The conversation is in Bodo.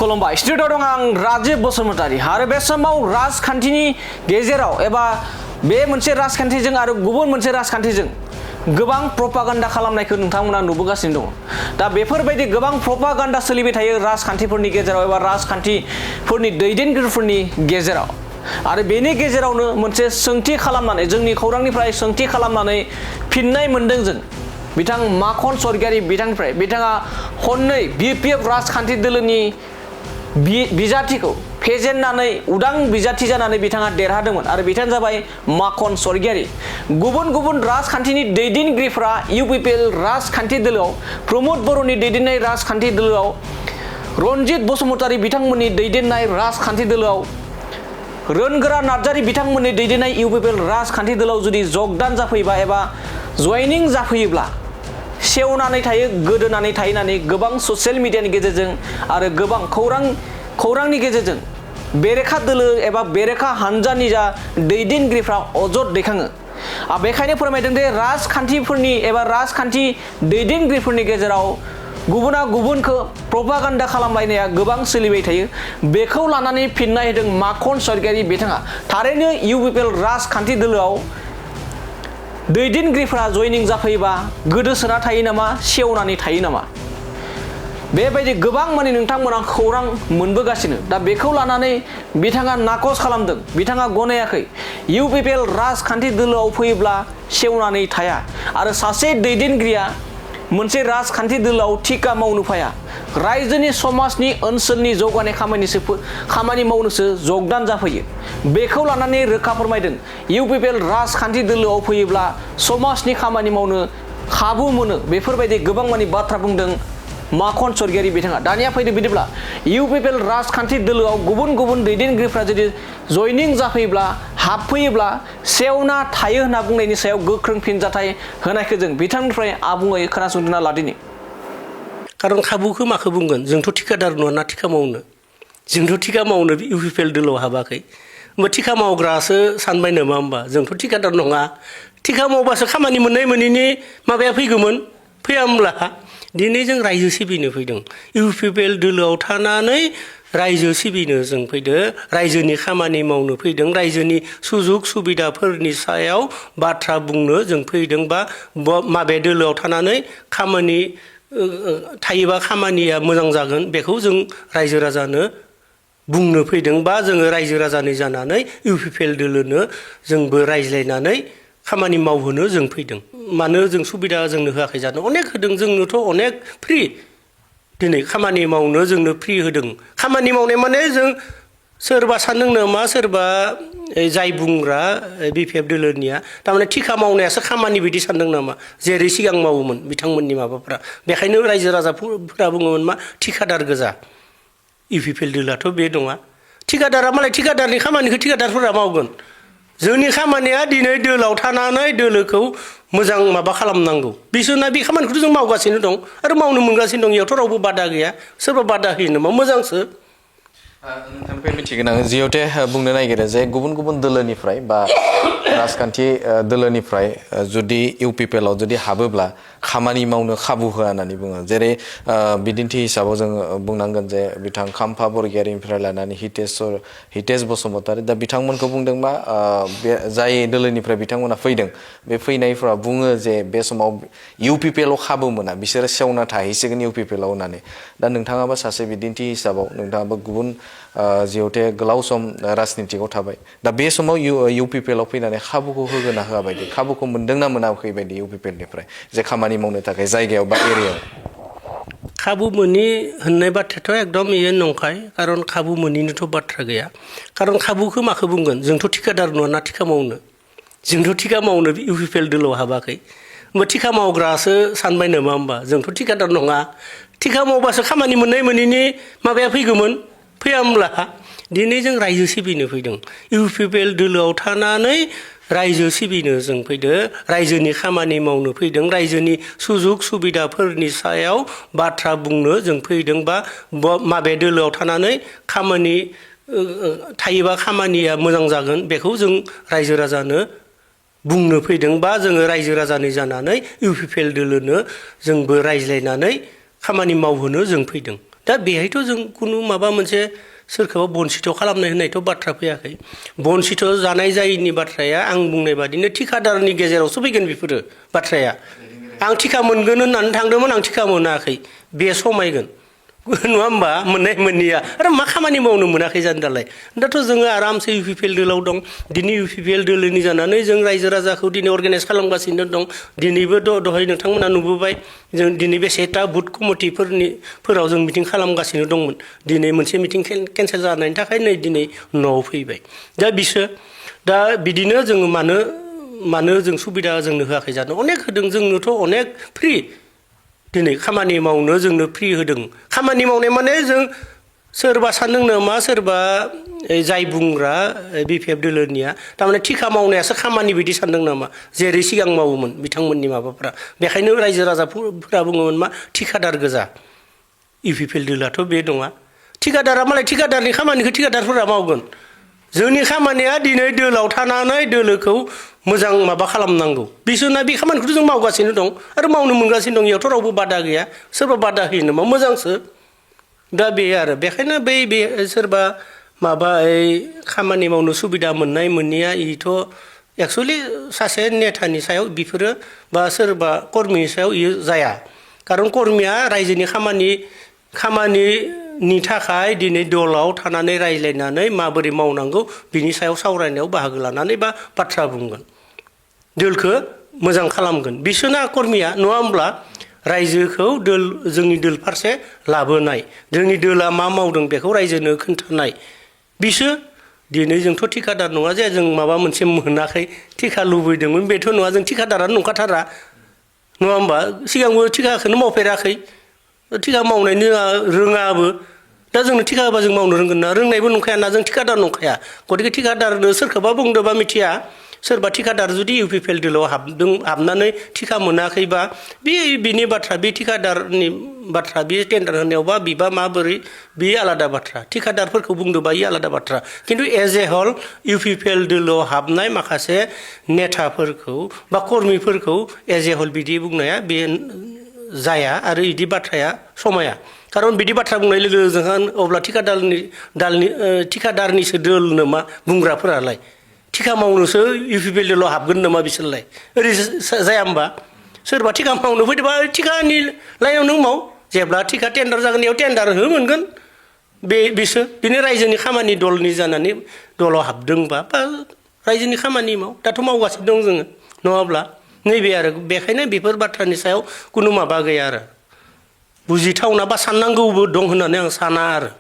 खुलुमबाय स्टुडिअ दं आं राजीव बसुमतारी आरो बे समाव राजखान्थिनि गेजेराव एबा बे मोनसे राजखान्थिजों आरो गुबुन मोनसे राजखान्थिजों गोबां प्रपागान्डा खालामनायखौ नोंथांमोना नुबोगासिनो दं। दा बेफोरबायदि गोबां प्रपागान्डा सोलिबाय थायो राजखान्थिफोरनि गेजेराव एबा राजखान्थिफोरनि दैदेनगिरिफोरनि गेजेराव आरो बेनि गेजेरावनो मोनसे सोंथि खालामनानै जोंनि खौरांनिफ्राय सोंथि खालामनानै फिननाय मोनदों जों बिथां माखन सरगियारि बिथांनिफ्राय बिथाङा खननै बिपिएफ राजखान्थि दोलोनि बिजाथिखौ फेजेननानै उदां बिजाथि जानानै बिथाङा देरहादोंमोन आरो बिथाङा जाबाय माखन सरगियारि। गुबुन गुबुन राजखान्थिनि दैदेनगिरिफ्रा इउपिपिएल राजखान्थि दोलोआव प्रमद बर'नि दैदेननाय राजखान्थि दोलोआव रनजित बसुमतारी बिथांमोननि दैदेननाय राजखान्थि दोलोआव रोनगोरा नार्जारी बिथांमोननि दैदेननाय इउपिपिएल राजखान्थि दोलोआव जुदि जगदान जाफैबा एबा जयनिं जाफैयोब्ला सेवनानै थायो गोदोनानै थाहैनानै गोबां ससियेल मिडियानि गेजेरजों आरो गोबां खौरांनि गेजेरजों बेरेखा दोलो एबा बेरेखा हानजानि जा दैदेनगिरिफ्रा अजद दैखाङो। बेखायनो फोरमायदों दि राजखान्थिफोरनि एबा राजखान्थि दैदेनगिरिफोरनि गेजेराव गुबुना गुबुनखौ प्रपागान्डा खालामलायनाया गोबां सोलिबाय थायो। बेखौ लानानै फिननाय होदों माखन सरगियारि बिथाङा थारैनो इउपिपिएल राजखान्थि दोलोआव दैदेनगिरिफ्रा जयनिं जाफैयोबा गोदोसोना थायो नामा सेवनानै थायो नामा बेबायदि गोबां माने नोंथांमोना खौरां मोनबोगासिनो। दा बेखौ लानानै बिथाङा नाकस खालामदों बिथाङा गनायाखै इउपिपिएल राजखान्थि दोलोआव फैयोब्ला सेवनानै थाया आरो सासे दैदेनगिरिया मोनसे राजखान्थि दोलोआव थिका मावनो फाया रायजोनि समाजनि ओनसोलनि जौगानाय खामानि मावनोसो जगदान जाफैयो। बेखौ लानानै रोखा फोरमायदों इउपिपिएल राजखान्थि दोलोआव फैयोब्ला समाजनि खामानि मावनो खाबु मोनो बेफोरबायदि गोबां माने बाथ्रा बुंदों माखन सरगियारि बिथाङा। दानिया फैदो बिदिब्ला इउपिपिएल राजखान्थि दोलोआव गुबुन गुबुन दैदेनगिरिफ्रा जुदि जयनिं जाफैयोब्ला हाबफैयोब्ला सेवना थायो होनना बुंनायनि सायाव गोख्रों फिनजाथाय होनायखौ जों बिथांनिफ्राय आबुङै खोनासंना लादिनि। खारन खाबुखौ माखौ बुंगोन जोंथ' थिकादार नङा ना थिका मावनो जोंथ' थिका मावनो इउपिपिएल दोलोआव हाबाखै होमबा थिका मावग्रासो सानबाय नामा होमबा जोंथ' थिकादार नङा थिका मावबासो खामानि मोननाय मोनैनि माबाया फैगौमोन फैया होमब्ला दिनै जों रायजो सिबिनो फैदों इउपिपिएल दोलोआव थानानै रायजो सिबिनो जों फैदों रायजोनि खामानि मावनो फैदों रायजोनि सुजुग सुबिदाफोरनि सायाव बाथ्रा बुंनो जों फैदों बा माबे दोलोआव थानानै खामानि थायोबा खामानिया मोजां जागोन बेखौ जों रायजो राजानो बुंनो फैदों बा जोङो रायजो राजानि जानानै इउपिपिएल दोलोनो जोंबो रायज्लायनानै खामानि मावहोनो जों फैदों। मानो जों सुबिदा जोंनो होआखै जानो अनेक होदों जोंनोथ' अनेक फ्रि दिनै खामानि मावनो जोंनो फ्रि होदों। खामानि मावनाय माने जों सोरबा सानदों नामा सोरबा जाय बुंग्रा बिपिएफ दोलोनिया थारमाने थिका मावनायासो खामानि बायदि सानदों नामा जेरै सिगां मावोमोन बिथांमोननि माबाफ्रा बेखायनो रायजो राजाफोरा बुङोमोन मा थिकादार गोजा इउपिपिएल दोलोआथ' बे नङा थिकादारा मालाय थिकादारनि खामानिखौ थिकादारफोरा मावगोन जोंनि खामानिया दिनै दोलोआव थानानै दोलोखौ मोजां माबा खालामनांगौ बिसोरना बे खामानिखौथ' जों मावगासिनो दं आरो मावनो मोनगासिनो दं इयावथ' रावबो बादा गैया सोरबा बादा होयो नामा मोजांसो। नोंथांनिफ्राय मिथिगोन आङो जिहेते बुंनो नागिरो जे गुबुन गुबुन दोलोनिफ्राय बा राजखान्थि दोलोनिफ्राय जुदि इउपिपिएलआव जुदि हाबोब्ला खामानि मावनो खाबु होआ होननानै बुङो जेरै बिदिन्थि हिसाबाव जोङो बुंनांगोन जे बिथां खाम्फा बरगियारिनिफ्राय लानानै हितेश बसुमतारी दा बिथांमोनखौ बुंदों मा बे जाय दोलोनिफ्राय बिथांमोना फैदों बे फैनायफ्रा बुङो जे बे समाव इउपिपिएलआव खाबु मोना बिसोरो सेवना थाहैसिगोन इउपिपिएलआव होननानै। दा नोंथाङाबो सासे बिदिन्थि हिसाबाव नोंथाङाबो गुबुन जिहेते गोलाव सम राजनितिकआव थाबाय दा बे समाव इउपिपिएलआव फैनानै खाबुखौ होगोन ना होआ बायदि खाबुखौ मोनदोंना मोनाखै बायदि इउपिपिएलनिफ्राय जे खामानि मावनो थाखाय जायगायाव बा एरियायाव खाबु मोनि होननाय बाथ्रायाथ' एकदम इयो नंखाय खारन खाबु मोनिनोथ' बाथ्रा गैया खारन खाबुखौ माखौ बुंगोन जोंथ' थिकादार नङा ना थिका मावनो जोंथ' थिका मावनो इउपिपिएल दोलोआव हाबाखै होमबा थिका मावग्रासो सानबाय नामा होमबा जोंथ' थिकादार नङा थिका मावबासो खामानि मोननाय मोनैनि माबाया फैगौमोन फैया होमब्ला दिनै जों रायजो सिबिनो फैदों इउपिपिएल दोलोआव थानानै रायजो सिबिनो जों फैदों रायजोनि खामानि मावनो फैदों रायजोनि सुजुग सुबिदाफोरनि सायाव बाथ्रा बुंनो जों फैदों बा माबे दोलोआव थानानै खामानि थायोबा खामानिया मोजां जागोन बेखौ जों रायजो राजानो बुंनो फैदों बा जोङो रायजो राजानि जानानै इउपिपिएल दोलोनो जोंबो रायज्लायनानै खामानि मावहोनो जों फैदों। दा बेहायथ' जों कुनु माबा मोनसे सोरखौबा बन्सिथ' खालामनाय होननायथ' बाथ्रा फैयाखै बन्सिथ' जानाय जायैनि बाथ्राया आं बुंनाय बादिनो थिखादारनि गेजेरावसो फैगोन बेफोरो बाथ्राया आं थिखा मोनगोन होननानै थांदोंमोन आं थिखा मोनाखै बे समायगोन नङा होमबा मोननाय मोनैया आरो मा खामानि मावनो मोनाखै जानो दालाय दाथ' जोङो आरामसे UPPL दोलाव दं दिनै UPPL दोलोनि जानानै जों रायजो राजाखौ दिनै अर्गानाइज खालामगासिनो दं दिनैबो दहाय नोंथांमोना नुबोबाय जों दिनै बेसेटा बुथ कमिटिफोराव जों मिटिं खालामगासिनो दंमोन दिनै मोनसे मिटिं केन्सेल जानायनि थाखाय नै दिनै न'आव फैबाय दा बिसोर दा बिदिनो जोङो मानो जों सुबिदा जोंनो होआखै जानो अनेक होदों जोंनोथ' अनेक फ्रि दिनै खामानि मावनो जोंनो फ्रि होदों खामानि मावनाय माने जों सोरबा सानदों नामा सोरबा जाय बुंग्रा BPF दोलोनिया थारमाने थिखा मावनायासो खामानि बायदि सानदों नामा जेरै सिगां मावोमोन बिथांमोननि माबाफ्रा बेखायनो रायजो राजाफोरा बुङोमोन मा थिखादार गोजा UPPL दोलोआथ' बे नङा थिखादारा मालाय थिखादारनि खामानिखौ थिखादारफोरा मावगोन जोंनि खामानिया दिनै दोलाव थानानै दोलोखौ मोजां माबा खालामनांगौ बिसोरना बे खामानिखौथ' जों मावगासिनो दं आरो मावनो मोनगासिनो दं इयावथ' रावबो बादा गैया सोरबा बादा होयो नामा मोजांसो दा बे आरो बेखायनो बे सोरबा माबा खामानि मावनो सुबिदा मोननाय मोनैया इथ' एक्सुवेलि सासे नेतानि सायाव बेफोरो बा सोरबा कर्मिनि सायाव इयो जाया खारन कर्मिया रायजोनि खामानिनि थाखाय दिनै दलाव थानानै रायज्लायनानै माबोरै मावनांगौ बिनि सायाव सावरायनायाव बाहागो लानानै बा बाथ्रा बुंगोन दोलखौ मोजां खालामगोन बिसोरना कर्मिया नङा होमब्ला रायजोखौ जोंनि दोल फारसे लाबोनाय जोंनि दोला मा मावदों बेखौ रायजोनो खोन्थानाय बिसोर दिनै जोंथ' थिखादार नङा जे जों माबा मोनसे मोनाखै थिखा लुबैदोंमोन बेथ' नङा जों थिखादारानो नंखाथारा नङा होमबा सिगांबो थिखाखौनो मावफेराखै थिखा मावनायनि रोङाबो दा जोंनो थिखा होबा जों मावनो रोंगोन ना रोंनायबो नंखाया ना जों थिखादार नंखाया गतिके थिखादारनो सोरखौबा बुंदोंबा मिथिया सोरबा थिखादार जुदि UPPL दोलोआव हाबनानै थिखा मोनाखैबा बिनि बाथ्रा बे थिखादारनि बाथ्रा बे टेन्डार होनायावबा बिबा माबोरै बे आलादा बाथ्रा थिखादारफोरखौ बुंदोंबा बे आलादा बाथ्रा खिन्थु एज ए हल UPPL दोलोआव हाबनाय माखासे नेताफोरखौ बा कर्मिफोरखौ एज ए हल बिदि बुंनाया बे जाया आरो बिदि बाथ्राया समाया खारन बिदि बाथ्रा बुंनाय लोगो जोंहा अब्ला थिखादारनिसो दोल नामा बुंग्राफोरालाय थिखा मावनोसो UPPL दोलोआव हाबगोन नामा बिसोरलाय ओरै जाया होमबा सोरबा थिखा मावनो फैदोंबा थिखानि लाइनाव नों माव जेब्ला थिखा टेन्डार जागोन बेयाव टेन्डार मोनगोन बिसोर बिनि रायजोनि खामानि दलनि जानानै दलाव हाबदोंबा बा रायजोनि खामानि माव दाथ' मावगासिनो दं जोङो नङाब्ला नैबे आरो बेखायनो बेफोर बाथ्रानि सायाव खुनु माबा गैया आरो बुजिथावना बा साननांगौबो दं होननानै आं साना आरो